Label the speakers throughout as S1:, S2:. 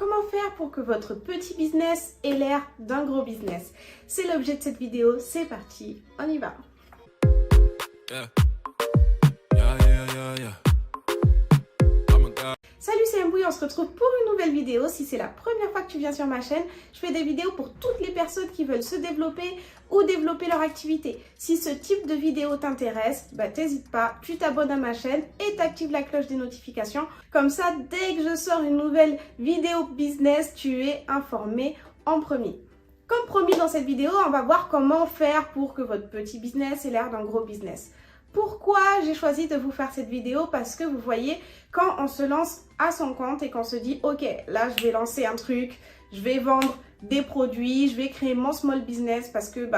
S1: Comment faire pour que votre petit business ait l'air d'un gros business? C'est l'objet de cette vidéo, c'est parti, on y va. Salut, c'est Mbouille, on se retrouve pour une nouvelle vidéo. Si c'est la première fois que tu viens sur ma chaîne, je fais des vidéos pour toutes les personnes qui veulent se développer ou développer leur activité. Si ce type de vidéo t'intéresse, t'hésites pas, tu t'abonnes à ma chaîne et t'actives la cloche des notifications. Comme ça, dès que je sors une nouvelle vidéo business, tu es informé en premier. Comme promis dans cette vidéo, on va voir comment faire pour que votre petit business ait l'air d'un gros business. Pourquoi j'ai choisi de vous faire cette vidéo? Parce que vous voyez, quand on se lance à son compte et qu'on se dit « Ok, là je vais lancer un truc, je vais vendre des produits, je vais créer mon small business » parce que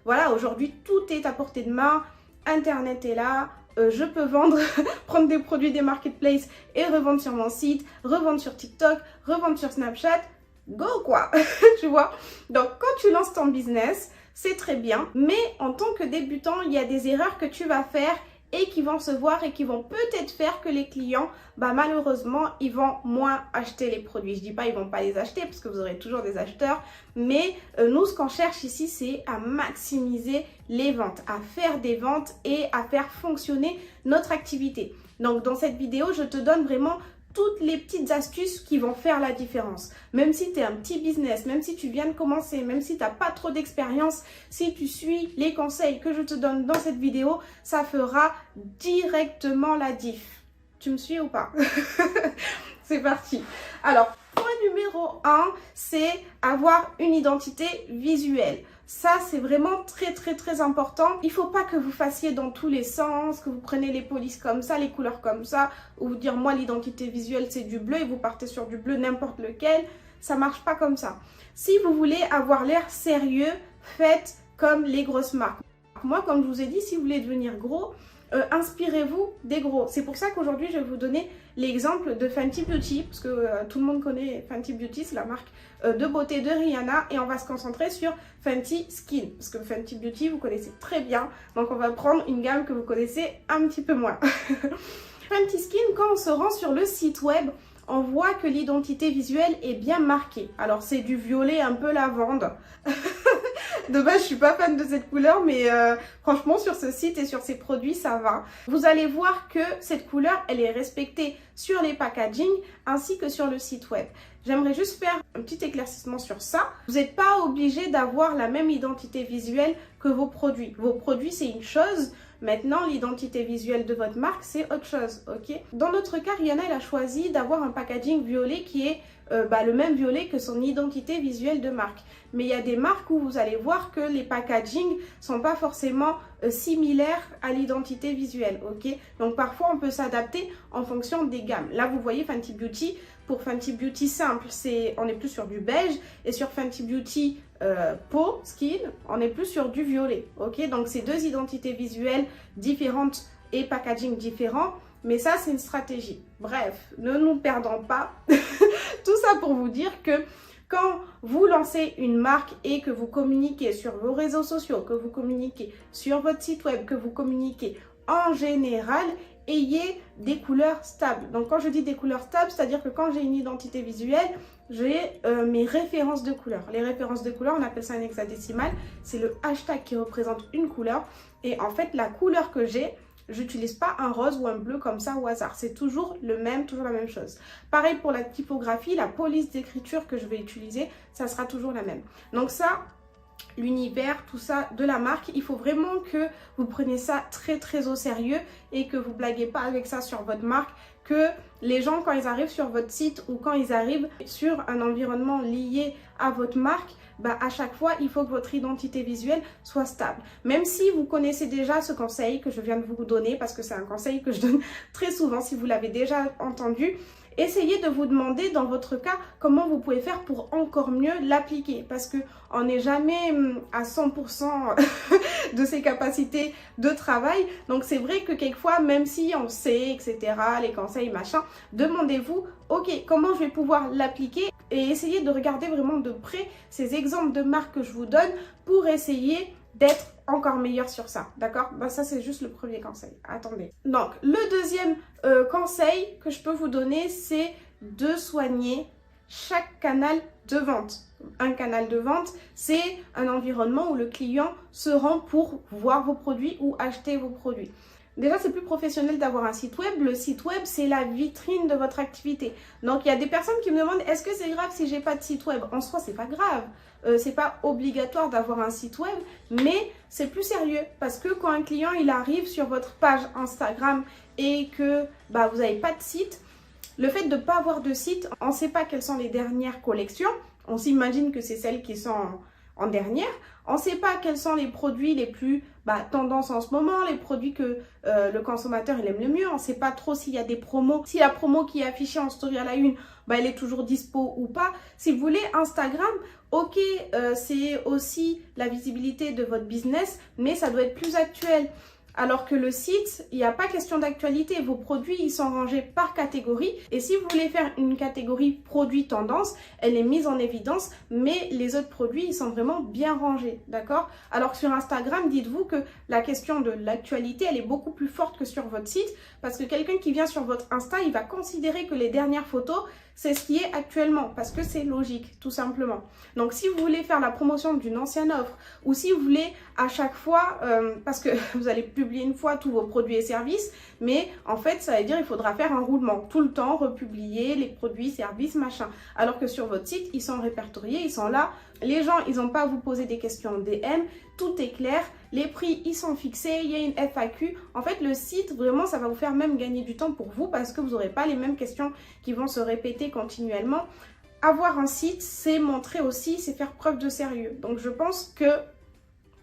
S1: voilà, aujourd'hui tout est à portée de main, Internet est là, je peux vendre, prendre des produits des marketplaces et revendre sur mon site, revendre sur TikTok, revendre sur Snapchat, go quoi, tu vois. Donc quand tu lances ton business, c'est très bien, mais en tant que débutant, il y a des erreurs que tu vas faire et qui vont se voir et qui vont peut-être faire que les clients, malheureusement, ils vont moins acheter les produits. Je dis pas ils vont pas les acheter parce que vous aurez toujours des acheteurs, mais nous, ce qu'on cherche ici, c'est à maximiser les ventes, à faire des ventes et à faire fonctionner notre activité. Donc, dans cette vidéo, je te donne vraiment toutes les petites astuces qui vont faire la différence. Même si tu es un petit business, même si tu viens de commencer, même si tu n'as pas trop d'expérience, si tu suis les conseils que je te donne dans cette vidéo, ça fera directement la diff. Tu me suis ou pas? C'est parti. Alors, point numéro 1, c'est avoir une identité visuelle. Ça, c'est vraiment très important. Il ne faut pas que vous fassiez dans tous les sens, que vous prenez les polices comme ça, les couleurs comme ça, ou vous dire moi l'identité visuelle c'est du bleu et vous partez sur du bleu n'importe lequel. Ça ne marche pas comme ça. Si vous voulez avoir l'air sérieux, faites comme les grosses marques. Moi, comme je vous ai dit, si vous voulez devenir gros, inspirez-vous des gros. C'est pour ça qu'aujourd'hui, je vais vous donner l'exemple de Fenty Beauty, parce que tout le monde connaît Fenty Beauty, c'est la marque de beauté de Rihanna, et on va se concentrer sur Fenty Skin, parce que Fenty Beauty, vous connaissez très bien, donc on va prendre une gamme que vous connaissez un petit peu moins. Fenty Skin, quand on se rend sur le site web, on voit que l'identité visuelle est bien marquée. Alors, c'est du violet un peu lavande. De base, je suis pas fan de cette couleur, mais franchement, sur ce site et sur ces produits, ça va. Vous allez voir que cette couleur, elle est respectée sur les packaging ainsi que sur le site web. J'aimerais juste faire un petit éclaircissement sur ça. Vous n'êtes pas obligé d'avoir la même identité visuelle que vos produits. Vos produits, c'est une chose. Maintenant, l'identité visuelle de votre marque, c'est autre chose, ok? Dans notre cas, Rihanna, elle a choisi d'avoir un packaging violet qui est le même violet que son identité visuelle de marque. Mais il y a des marques où vous allez voir que les packaging sont pas forcément similaires à l'identité visuelle, ok? Donc parfois, on peut s'adapter en fonction des gammes. Là, vous voyez Fenty Beauty. Pour Fenty Beauty simple, on est plus sur du beige, et sur Fenty Beauty peau, skin, on est plus sur du violet, ok? Donc c'est deux identités visuelles différentes et packaging différents, mais ça c'est une stratégie. Bref, ne nous perdons pas. Tout ça pour vous dire que quand vous lancez une marque et que vous communiquez sur vos réseaux sociaux, que vous communiquez sur votre site web, que vous communiquez en général, ayez des couleurs stables. Donc quand je dis des couleurs stables, c'est-à-dire que quand j'ai une identité visuelle, j'ai mes références de couleurs. Les références de couleurs, on appelle ça un hexadécimal. C'est le hashtag qui représente une couleur. Et en fait, la couleur que j'ai, j'utilise pas un rose ou un bleu comme ça au hasard. C'est toujours le même, toujours la même chose. Pareil pour la typographie, la police d'écriture que je vais utiliser, ça sera toujours la même. Donc ça, l'univers, tout ça de la marque, il faut vraiment que vous preniez ça très au sérieux et que vous blaguez pas avec ça sur votre marque, que les gens quand ils arrivent sur votre site ou quand ils arrivent sur un environnement lié à votre marque, à chaque fois, il faut que votre identité visuelle soit stable. Même si vous connaissez déjà ce conseil que je viens de vous donner, parce que c'est un conseil que je donne très souvent, si vous l'avez déjà entendu, essayez de vous demander dans votre cas comment vous pouvez faire pour encore mieux l'appliquer, parce qu'on n'est jamais à 100% de ses capacités de travail. Donc c'est vrai que quelquefois, même si on sait, etc., les conseils, machin, demandez-vous, ok, comment je vais pouvoir l'appliquer, et essayez de regarder vraiment de près ces exemples de marques que je vous donne pour essayer d'être encore meilleur sur ça, d'accord? Ça, c'est juste le premier conseil. Attendez. Donc, le deuxième conseil que je peux vous donner, c'est de soigner chaque canal de vente. Un canal de vente, c'est un environnement où le client se rend pour voir vos produits ou acheter vos produits. Déjà, c'est plus professionnel d'avoir un site web. Le site web, c'est la vitrine de votre activité. Donc, il y a des personnes qui me demandent, est-ce que c'est grave si j'ai pas de site web? En soi, c'est pas grave. C'est pas obligatoire d'avoir un site web, mais c'est plus sérieux parce que quand un client il arrive sur votre page Instagram et que vous n'avez pas de site, le fait de ne pas avoir de site, on ne sait pas quelles sont les dernières collections. On s'imagine que c'est celles qui sont en dernière. On ne sait pas quels sont les produits les plus tendance en ce moment, les produits que le consommateur il aime le mieux. On ne sait pas trop s'il y a des promos. Si la promo qui est affichée en story à la une, elle est toujours dispo ou pas. Si vous voulez, Instagram, ok, c'est aussi la visibilité de votre business, mais ça doit être plus actuel. Alors que le site, il n'y a pas question d'actualité. Vos produits, ils sont rangés par catégorie. Et si vous voulez faire une catégorie produit tendance, elle est mise en évidence, mais les autres produits, ils sont vraiment bien rangés, d'accord? Alors que sur Instagram, dites-vous que la question de l'actualité, elle est beaucoup plus forte que sur votre site, parce que quelqu'un qui vient sur votre Insta, il va considérer que les dernières photos, c'est ce qui est actuellement, parce que c'est logique, tout simplement. Donc, si vous voulez faire la promotion d'une ancienne offre, ou si vous voulez à chaque fois, parce que vous allez publier une fois tous vos produits et services, mais en fait, ça veut dire qu'il faudra faire un roulement, tout le temps, republier les produits, services, machin. Alors que sur votre site, ils sont répertoriés, ils sont là. Les gens, ils n'ont pas à vous poser des questions en DM, tout est clair, les prix, ils sont fixés, il y a une FAQ. En fait, le site, vraiment, ça va vous faire même gagner du temps pour vous parce que vous n'aurez pas les mêmes questions qui vont se répéter continuellement. Avoir un site, c'est montrer aussi, c'est faire preuve de sérieux. Donc, je pense que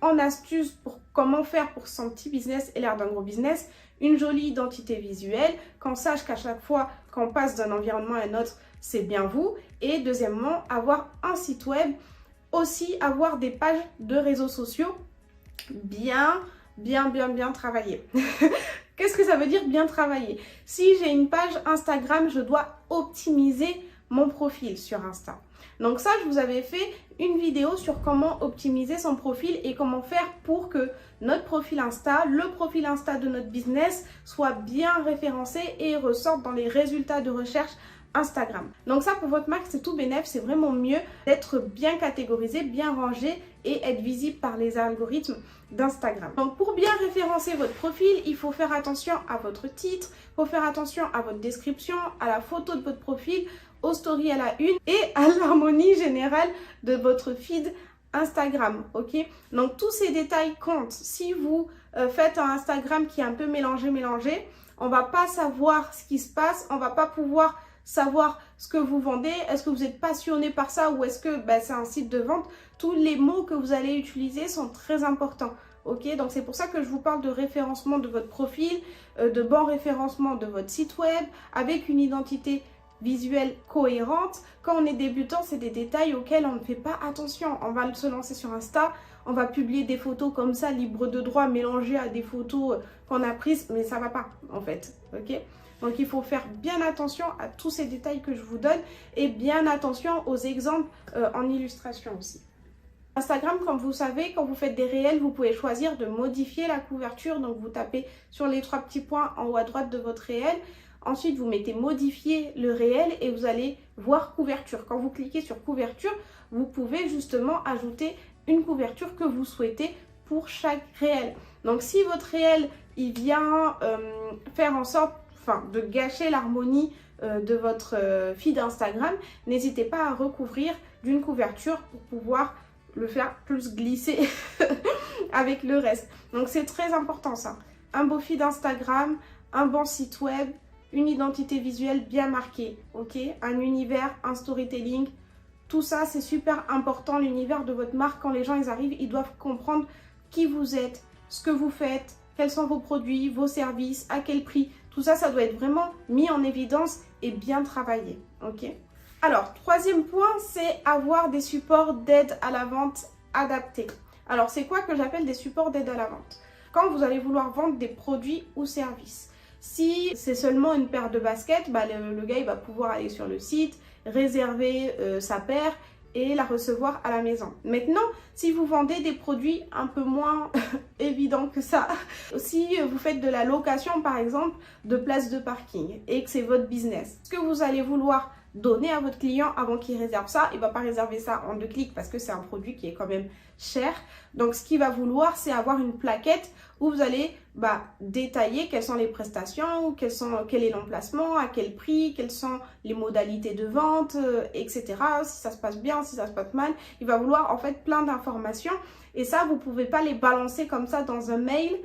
S1: en astuce pour comment faire pour son petit business et l'air d'un gros business, une jolie identité visuelle, qu'on sache qu'à chaque fois qu'on passe d'un environnement à un autre, c'est bien vous. Et deuxièmement, avoir un site web, aussi avoir des pages de réseaux sociaux bien travaillées. Qu'est-ce que ça veut dire bien travailler? Si j'ai une page Instagram, je dois optimiser mon profil sur Insta. Donc ça, je vous avais fait une vidéo sur comment optimiser son profil et comment faire pour que notre profil Insta, le profil Insta de notre business soit bien référencé et ressorte dans les résultats de recherche Instagram. Donc ça, pour votre marque, c'est tout bénef, c'est vraiment mieux d'être bien catégorisé, bien rangé et être visible par les algorithmes d'Instagram. Donc pour bien référencer votre profil, il faut faire attention à votre titre, il faut faire attention à votre description, à la photo de votre profil, aux stories à la une et à l'harmonie générale de votre feed Instagram, ok? Donc tous ces détails comptent. Si vous faites un Instagram qui est un peu mélangé, on va pas savoir ce qui se passe, on va pas pouvoir savoir ce que vous vendez, est-ce que vous êtes passionné par ça ou est-ce que c'est un site de vente. Tous les mots que vous allez utiliser sont très importants. Ok, donc c'est pour ça que je vous parle de référencement de votre profil, de bon référencement de votre site web, avec une identité visuelle cohérente. Quand on est débutant, c'est des détails auxquels on ne fait pas attention. On va se lancer sur Insta, on va publier des photos comme ça, libres de droit, mélangées à des photos qu'on a prises, mais ça va pas en fait, ok? Donc il faut faire bien attention à tous ces détails que je vous donne et bien attention aux exemples en illustration aussi. Instagram, comme vous savez, quand vous faites des réels, vous pouvez choisir de modifier la couverture. Donc vous tapez sur les 3 petits points en haut à droite de votre réel. Ensuite, vous mettez modifier le réel et vous allez voir couverture. Quand vous cliquez sur couverture, vous pouvez justement ajouter une couverture que vous souhaitez pour chaque réel. Donc si votre réel, il vient faire en sorte de gâcher l'harmonie de votre feed Instagram, n'hésitez pas à recouvrir d'une couverture pour pouvoir le faire plus glisser avec le reste. Donc c'est très important ça. Un beau feed Instagram, un bon site web, une identité visuelle bien marquée, ok? Un univers, un storytelling, tout ça c'est super important. L'univers de votre marque, quand les gens ils arrivent, ils doivent comprendre qui vous êtes, ce que vous faites, quels sont vos produits, vos services, à quel prix. Tout ça, ça doit être vraiment mis en évidence et bien travaillé, ok? Alors, troisième point, c'est avoir des supports d'aide à la vente adaptés. Alors, c'est quoi que j'appelle des supports d'aide à la vente? Quand vous allez vouloir vendre des produits ou services. Si c'est seulement une paire de baskets, le gars il va pouvoir aller sur le site, réserver sa paire et la recevoir à la maison. Maintenant, si vous vendez des produits un peu moins évidents que ça, si vous faites de la location par exemple de places de parking et que c'est votre business, ce que vous allez vouloir donner à votre client avant qu'il réserve ça. Il ne va pas réserver ça en 2 clics parce que c'est un produit qui est quand même cher. Donc, ce qu'il va vouloir, c'est avoir une plaquette où vous allez détailler quelles sont les prestations, quel est l'emplacement, à quel prix, quelles sont les modalités de vente, etc. Si ça se passe bien, si ça se passe mal. Il va vouloir en fait plein d'informations. Et ça, vous ne pouvez pas les balancer comme ça dans un mail.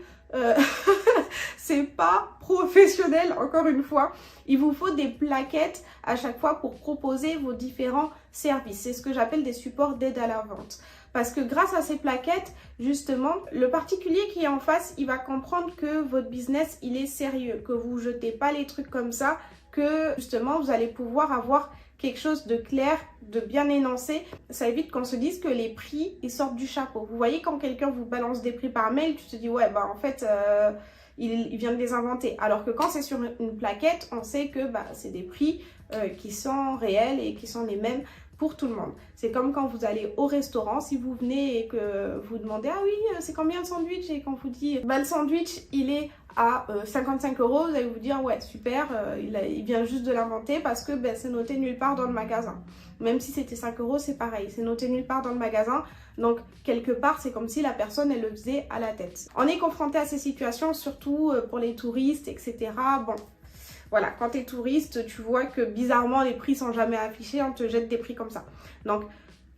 S1: C'est pas professionnel, encore une fois. Il vous faut des plaquettes à chaque fois pour proposer vos différents services. C'est ce que j'appelle des supports d'aide à la vente. Parce que grâce à ces plaquettes, justement, le particulier qui est en face, il va comprendre que votre business, il est sérieux, que vous ne jetez pas les trucs comme ça, que justement, vous allez pouvoir avoir quelque chose de clair, de bien énoncé. Ça évite qu'on se dise que les prix, ils sortent du chapeau. Vous voyez, quand quelqu'un vous balance des prix par mail, tu te dis, ouais, en fait, il vient de les inventer. Alors que quand c'est sur une plaquette, on sait que c'est des prix qui sont réels et qui sont les mêmes pour tout le monde. C'est comme quand vous allez au restaurant, si vous venez et que vous demandez « Ah oui, c'est combien le sandwich ?» Et qu'on vous dit « le sandwich, il est à 55 €, vous allez vous dire « Ouais, super, il vient juste de l'inventer parce que c'est noté nulle part dans le magasin. » Même si c'était 5 €, c'est pareil, c'est noté nulle part dans le magasin. Donc, quelque part, c'est comme si la personne, elle le faisait à la tête. On est confronté à ces situations, surtout pour les touristes, etc. Bon. Voilà, quand tu es touriste, tu vois que bizarrement, les prix sont jamais affichés, on te jette des prix comme ça. Donc,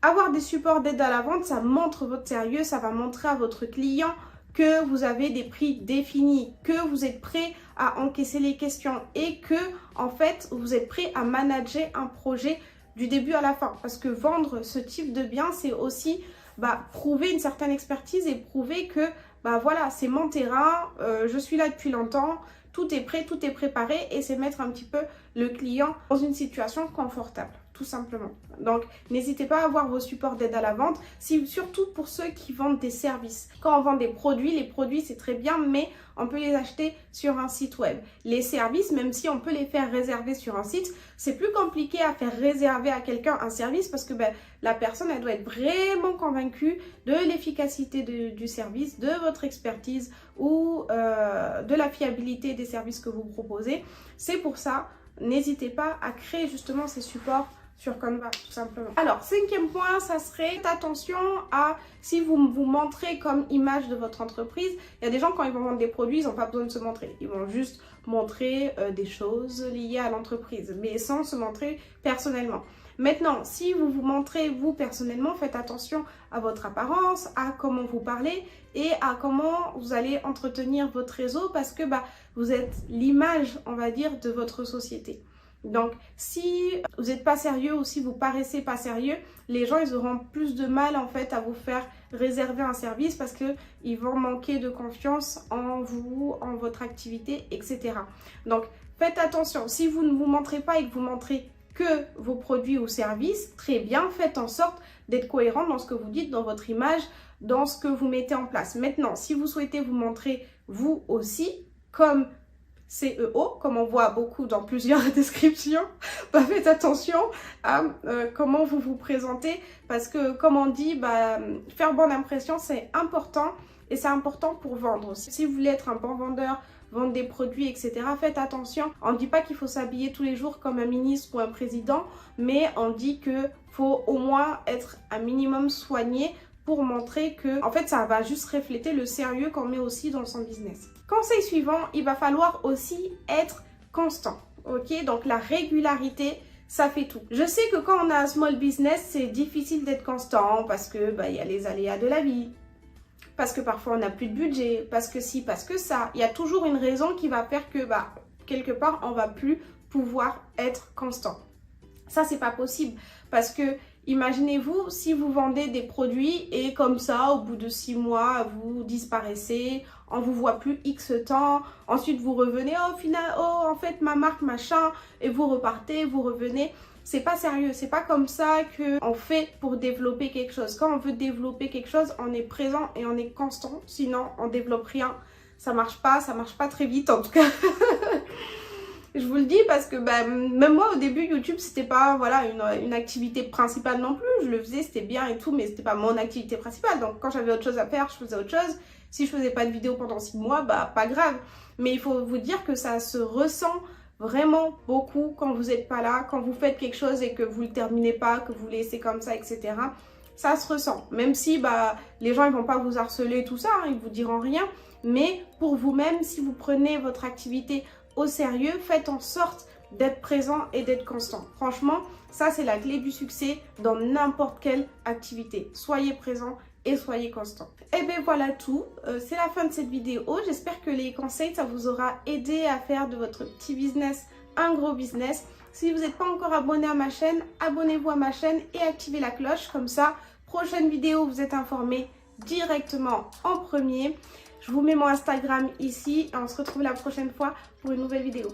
S1: avoir des supports d'aide à la vente, ça montre votre sérieux, ça va montrer à votre client que vous avez des prix définis, que vous êtes prêt à encaisser les questions et que, en fait, vous êtes prêt à manager un projet du début à la fin. Parce que vendre ce type de bien, c'est aussi prouver une certaine expertise et prouver que, voilà, c'est mon terrain, je suis là depuis longtemps, tout est prêt, tout est préparé et c'est mettre un petit peu le client dans une situation confortable, tout simplement. Donc, n'hésitez pas à avoir vos supports d'aide à la vente, surtout pour ceux qui vendent des services. Quand on vend des produits, les produits c'est très bien, mais on peut les acheter sur un site web. Les services, même si on peut les faire réserver sur un site, c'est plus compliqué à faire réserver à quelqu'un un service parce que la personne, elle doit être vraiment convaincue de l'efficacité du service, de votre expertise ou de la fiabilité des services que vous proposez. C'est pour ça, n'hésitez pas à créer justement ces supports sur Canva, tout simplement. Alors, 5e point, ça serait faites attention à si vous vous montrez comme image de votre entreprise. Il y a des gens, quand ils vont vendre des produits, ils n'ont pas besoin de se montrer. Ils vont juste montrer des choses liées à l'entreprise, mais sans se montrer personnellement. Maintenant, si vous vous montrez vous personnellement, faites attention à votre apparence, à comment vous parlez et à comment vous allez entretenir votre réseau parce que vous êtes l'image, on va dire, de votre société. Donc, si vous n'êtes pas sérieux ou si vous paraissez pas sérieux, les gens, ils auront plus de mal en fait à vous faire réserver un service parce qu'ils vont manquer de confiance en vous, en votre activité, etc. Donc, faites attention. Si vous ne vous montrez pas et que vous montrez que vos produits ou services, très bien, faites en sorte d'être cohérent dans ce que vous dites, dans votre image, dans ce que vous mettez en place. Maintenant, si vous souhaitez vous montrer vous aussi comme CEO, comme on voit beaucoup dans plusieurs descriptions, faites attention à comment vous vous présentez parce que, comme on dit, faire bonne impression, c'est important et c'est important pour vendre. Si vous voulez être un bon vendeur, vendre des produits, etc., faites attention. On ne dit pas qu'il faut s'habiller tous les jours comme un ministre ou un président, mais on dit qu'il faut au moins être un minimum soigné pour montrer que, en fait, ça va juste refléter le sérieux qu'on met aussi dans son business. Conseil suivant, il va falloir aussi être constant, ok? Donc, la régularité, ça fait tout. Je sais que quand on a un small business, c'est difficile d'être constant parce que, y a les aléas de la vie, parce que parfois on n'a plus de budget, parce que si, parce que ça. Il y a toujours une raison qui va faire que, quelque part, on va plus pouvoir être constant. Ça, c'est pas possible parce que imaginez-vous si vous vendez des produits et comme ça, au bout de 6 mois, vous disparaissez, on vous voit plus X temps, ensuite vous revenez, en fait, ma marque, machin, et vous repartez, vous revenez. C'est pas sérieux, c'est pas comme ça qu'on fait pour développer quelque chose. Quand on veut développer quelque chose, on est présent et on est constant, sinon on développe rien. Ça marche pas très vite en tout cas. Je vous le dis parce que même moi au début YouTube c'était pas une activité principale non plus. Je le faisais, c'était bien et tout, mais c'était pas mon activité principale. Donc quand j'avais autre chose à faire, je faisais autre chose. Si je faisais pas de vidéo pendant 6 mois, pas grave. Mais il faut vous dire que ça se ressent vraiment beaucoup quand vous n'êtes pas là, quand vous faites quelque chose et que vous ne le terminez pas, que vous laissez comme ça, etc. Ça se ressent, même si les gens ne vont pas vous harceler, tout ça, hein, ils ne vous diront rien. Mais pour vous-même, si vous prenez votre activité au sérieux, faites en sorte d'être présent et d'être constant. Franchement, ça c'est la clé du succès dans n'importe quelle activité. Soyez présent et soyez constant. Et bien voilà tout, c'est la fin de cette vidéo. J'espère que les conseils, ça vous aura aidé à faire de votre petit business un gros business. Si vous n'êtes pas encore abonné à ma chaîne, abonnez-vous à ma chaîne et activez la cloche. Comme ça, prochaine vidéo, vous êtes informé directement en premier. Je vous mets mon Instagram ici et on se retrouve la prochaine fois pour une nouvelle vidéo.